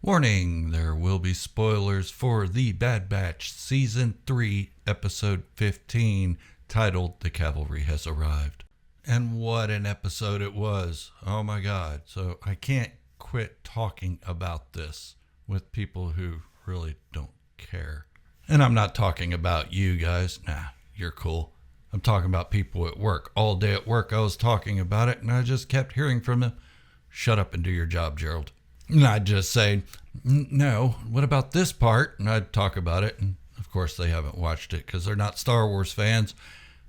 Warning, there will be spoilers for The Bad Batch Season 3, Episode 15, titled The Cavalry Has Arrived. And what an episode it was. Oh my God. So I can't quit talking about this with people who really don't care. And I'm not talking about you guys. Nah, you're cool. I'm talking about people at work. All day at work I was talking about it and I just kept hearing from them. Shut up and do your job, Gerald. And I'd just say, no, what about this part? And I'd talk about it. And of course, they haven't watched it because they're not Star Wars fans.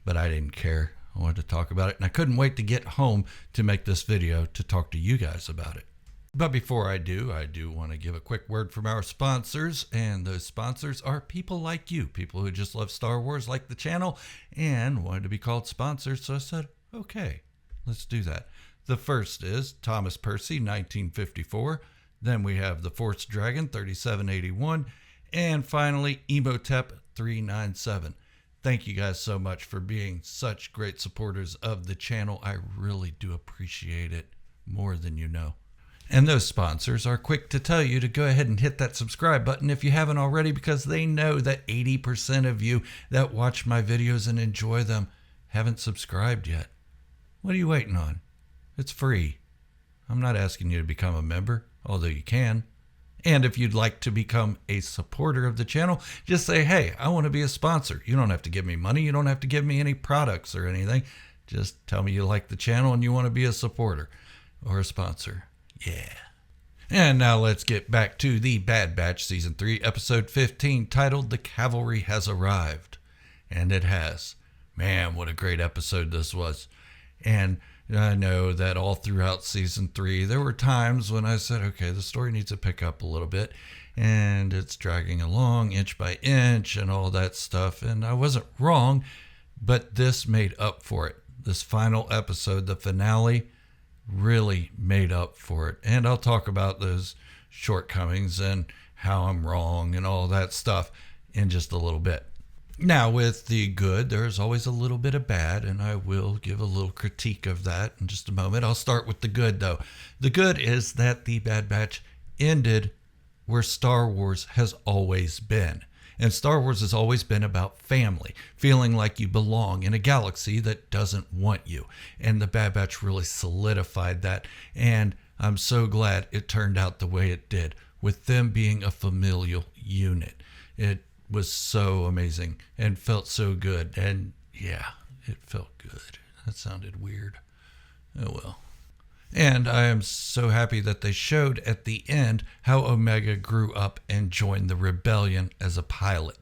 But I didn't care. I wanted to talk about it. And I couldn't wait to get home to make this video to talk to you guys about it. But before I do want to give a quick word from our sponsors. And those sponsors are people like you. People who just love Star Wars, like the channel, and wanted to be called sponsors. So I said, okay, let's do that. The first is Thomas Percy, 1954. Then we have The Force Dragon, 3781. And finally, Emotep, 397. Thank you guys so much for being such great supporters of the channel. I really do appreciate it more than you know. And those sponsors are quick to tell you to go ahead and hit that subscribe button if you haven't already, because they know that 80% of you that watch my videos and enjoy them haven't subscribed yet. What are you waiting on? It's free. I'm not asking you to become a member, although you can. And if you'd like to become a supporter of the channel, just say, hey, I want to be a sponsor. You don't have to give me money. You don't have to give me any products or anything. Just tell me you like the channel and you want to be a supporter or a sponsor. Yeah. And now let's get back to The Bad Batch Season 3, Episode 15, titled The Cavalry Has Arrived. And it has. Man, what a great episode this was. And I know that all throughout Season 3, there were times when I said, okay, the story needs to pick up a little bit. And it's dragging along inch by inch and all that stuff. And I wasn't wrong, but this made up for it. This final episode, the finale, really made up for it. And I'll talk about those shortcomings and how I'm wrong and all that stuff in just a little bit. Now, with the good, there's always a little bit of bad, and I will give a little critique of that in just a moment. I'll start with the good, though. The good is that The Bad Batch ended where Star Wars has always been. And Star Wars has always been about family, feeling like you belong in a galaxy that doesn't want you. And The Bad Batch really solidified that, and I'm so glad it turned out the way it did, with them being a familial unit. It was so amazing and felt so good. And yeah, it felt good. That sounded weird. Oh well. And I am so happy that they showed at the end how Omega grew up and joined the rebellion as a pilot.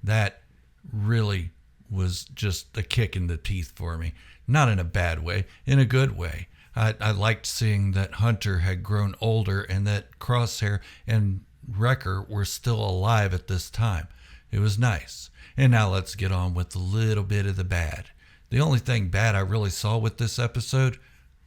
That really was just a kick in the teeth for me. Not in a bad way, in a good way. I liked seeing that Hunter had grown older and that Crosshair and Wrecker were still alive at this time. It was nice. And now let's get on with a little bit of the bad. The only thing bad I really saw with this episode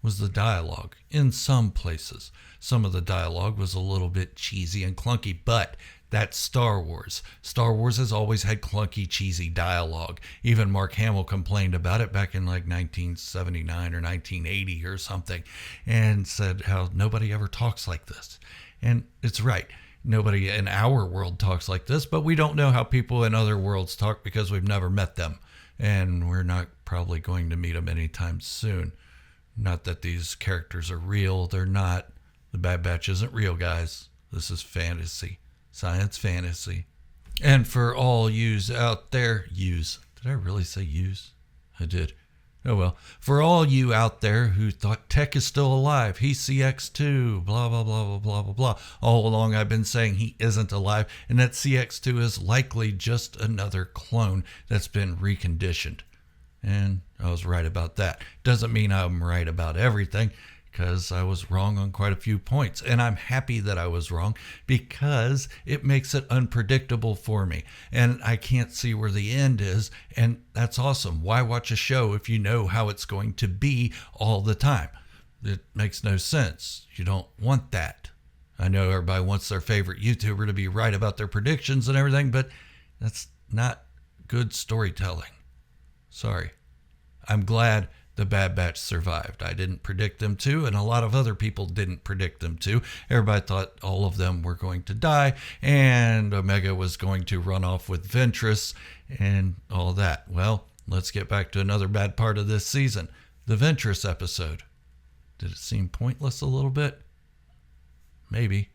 was the dialogue in some places. Some of the dialogue was a little bit cheesy and clunky, but that's Star Wars. Star Wars has always had clunky, cheesy dialogue. Even Mark Hamill complained about it back in like 1979 or 1980 or something, and said how nobody ever talks like this. And it's right. Nobody in our world talks like this, but we don't know how people in other worlds talk because we've never met them. And we're not probably going to meet them anytime soon. Not that these characters are real. They're not. The Bad Batch isn't real, guys. This is fantasy. Science fantasy. And for all yous out there, yous. Did I really say yous? I did. Oh well. For all you out there who thought Tech is still alive, he's CX2, blah, blah, blah, blah, blah, blah, blah. All along I've been saying he isn't alive, and that CX2 is likely just another clone that's been reconditioned. And I was right about that. Doesn't mean I'm right about everything, because I was wrong on quite a few points. And I'm happy that I was wrong, because it makes it unpredictable for me. And I can't see where the end is. And that's awesome. Why watch a show if you know how it's going to be all the time? It makes no sense. You don't want that. I know everybody wants their favorite YouTuber to be right about their predictions and everything, but that's not good storytelling. Sorry. I'm glad the Bad Batch survived. I didn't predict them to, and a lot of other people didn't predict them to. Everybody thought all of them were going to die, and Omega was going to run off with Ventress and all that. Well, let's get back to another bad part of this season, the Ventress episode. Did it seem pointless a little bit? Maybe.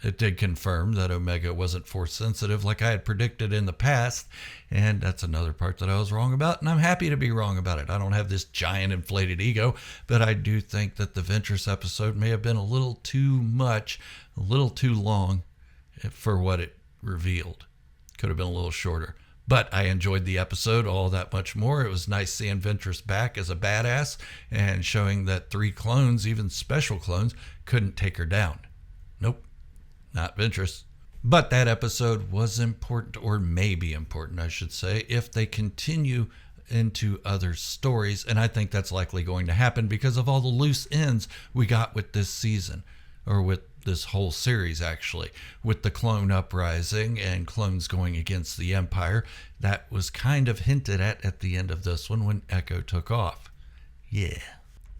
It did confirm that Omega wasn't force sensitive like I had predicted in the past, and that's another part that I was wrong about, and I'm happy to be wrong about it. I don't have this giant inflated ego, but I do think that the Ventress episode may have been a little too much, a little too long for what it revealed. Could have been a little shorter. But I enjoyed the episode all that much more. It was nice seeing Ventress back as a badass and showing that 3 clones, even special clones, couldn't take her down. Nope. Not Ventress. But that episode was important, or may be important, I should say, if they continue into other stories. And I think that's likely going to happen because of all the loose ends we got with this season, or with this whole series, actually, with the clone uprising and clones going against the Empire. That was kind of hinted at the end of this one when Echo took off. Yeah.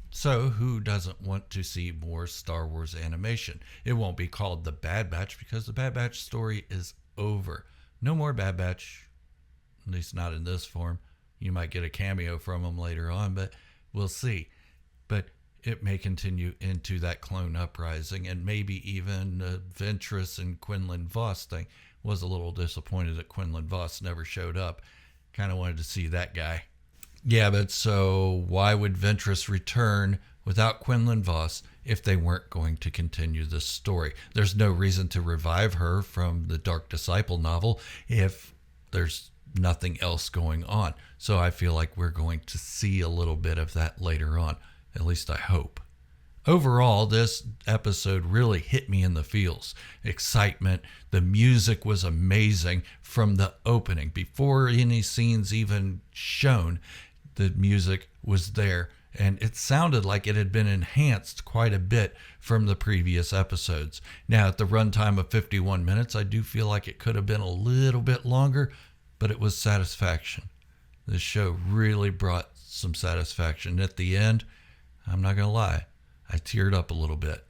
So who doesn't want to see more Star Wars animation? It won't be called The Bad Batch because the Bad Batch story is over. No more Bad Batch, at least not in this form. You might get a cameo from them later on, but we'll see. But it may continue into that clone uprising, and maybe even Ventress and Quinlan Vos thing. Was a little disappointed that Quinlan Vos never showed up. Kind of wanted to see that guy. Yeah, but so why would Ventress return without Quinlan Vos if they weren't going to continue this story? There's no reason to revive her from the Dark Disciple novel if there's nothing else going on. So I feel like we're going to see a little bit of that later on. At least I hope. Overall, this episode really hit me in the feels. Excitement. The music was amazing from the opening. Before any scenes even shown, the music was there, and it sounded like it had been enhanced quite a bit from the previous episodes. Now, at the runtime of 51 minutes, I do feel like it could have been a little bit longer, but it was satisfaction. This show really brought some satisfaction. At the end, I'm not going to lie, I teared up a little bit.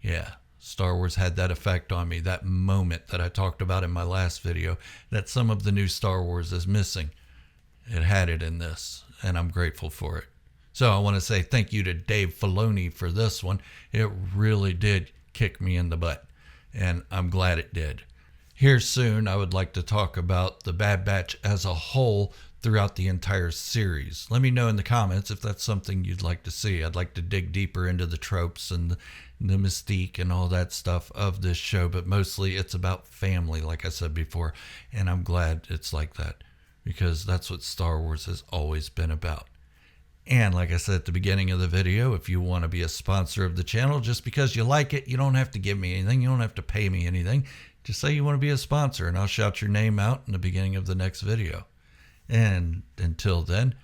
Yeah, Star Wars had that effect on me, that moment that I talked about in my last video, that some of the new Star Wars is missing. It had it in this, and I'm grateful for it. So I want to say thank you to Dave Filoni for this one. It really did kick me in the butt, and I'm glad it did. Here soon, I would like to talk about the Bad Batch as a whole throughout the entire series. Let me know in the comments if that's something you'd like to see. I'd like to dig deeper into the tropes and the mystique and all that stuff of this show, but mostly it's about family, like I said before, and I'm glad it's like that, because that's what Star Wars has always been about. And like I said at the beginning of the video, if you want to be a sponsor of the channel, just because you like it, you don't have to give me anything. You don't have to pay me anything. Just say you want to be a sponsor, and I'll shout your name out in the beginning of the next video. And until then,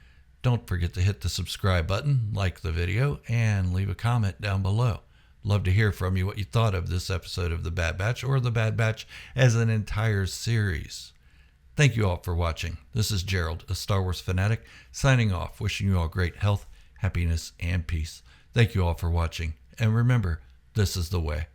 don't forget to hit the subscribe button, like the video, and leave a comment down below. Love to hear from you what you thought of this episode of The Bad Batch, or The Bad Batch as an entire series. Thank you all for watching. This is Gerald, a Star Wars fanatic, signing off, wishing you all great health, happiness, and peace. Thank you all for watching, and remember, this is the way.